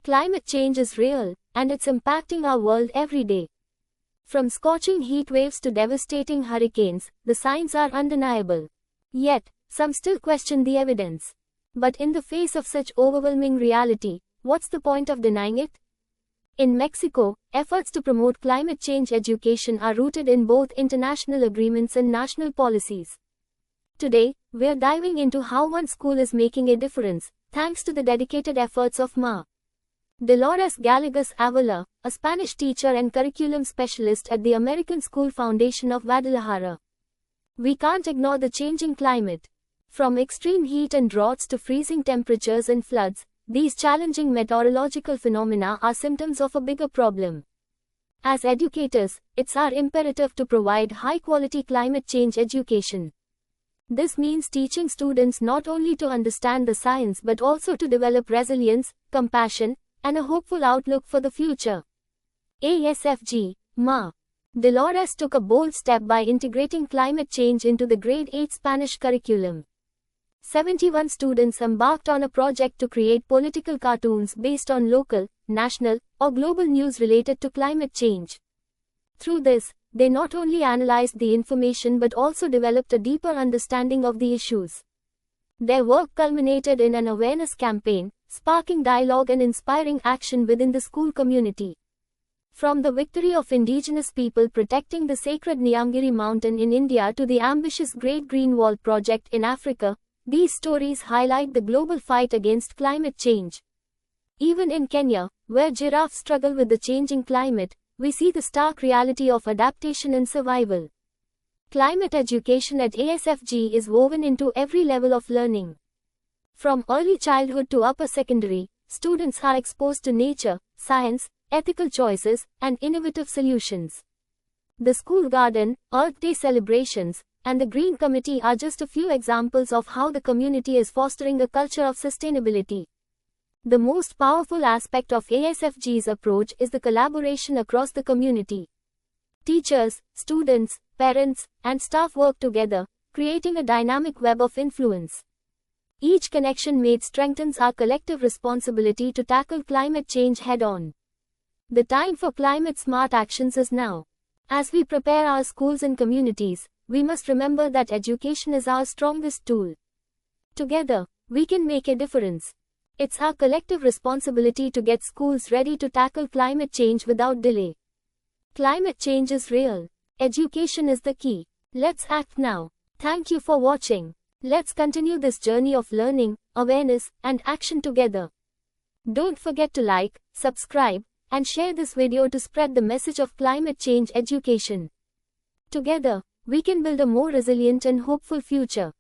Climate change is real, and it's impacting our world every day. From scorching heat waves to devastating hurricanes, the signs are undeniable. Yet, some still question the evidence. But in the face of such overwhelming reality, what's the point of denying it? In Mexico, efforts to promote climate change education are rooted in both international agreements and national policies. Today, we're diving into how one school is making a difference, thanks to the dedicated efforts of Ma. Dolores Gallegos Avila, a Spanish teacher and curriculum specialist at the American School Foundation of Guadalajara. We can't ignore the changing climate. From extreme heat and droughts to freezing temperatures and floods, these challenging meteorological phenomena are symptoms of a bigger problem. As educators, it's our imperative to provide high-quality climate change education. This means teaching students not only to understand the science but also to develop resilience, compassion, and a hopeful outlook for the future. ASFG, Ma. Dolores took a bold step by integrating climate change into the grade 8 Spanish curriculum. 71 students embarked on a project to create political cartoons based on local, national, or global news related to climate change. Through this, they not only analyzed the information but also developed a deeper understanding of the issues. Their work culminated in an awareness campaign, sparking dialogue and inspiring action within the school community. From the victory of indigenous people protecting the sacred Nyamgiri mountain in India to the ambitious Great Green Wall project in Africa, these stories highlight the global fight against climate change. Even in Kenya, where giraffes struggle with the changing climate, we see the stark reality of adaptation and survival. Climate education at ASFG is woven into every level of learning. From early childhood to upper secondary, students are exposed to nature, science, ethical choices, and innovative solutions. The school garden, Earth Day celebrations, and the Green Committee are just a few examples of how the community is fostering a culture of sustainability. The most powerful aspect of ASFG's approach is the collaboration across the community. Teachers, students, parents, and staff work together, creating a dynamic web of influence. Each connection made strengthens our collective responsibility to tackle climate change head-on. The time for climate-smart actions is now. As we prepare our schools and communities, we must remember that education is our strongest tool. Together, we can make a difference. It's our collective responsibility to get schools ready to tackle climate change without delay. Climate change is real. Education is the key. Let's act now. Thank you for watching. Let's continue this journey of learning, awareness, and action together. Don't forget to like, subscribe, and share this video to spread the message of climate change education. Together, we can build a more resilient and hopeful future.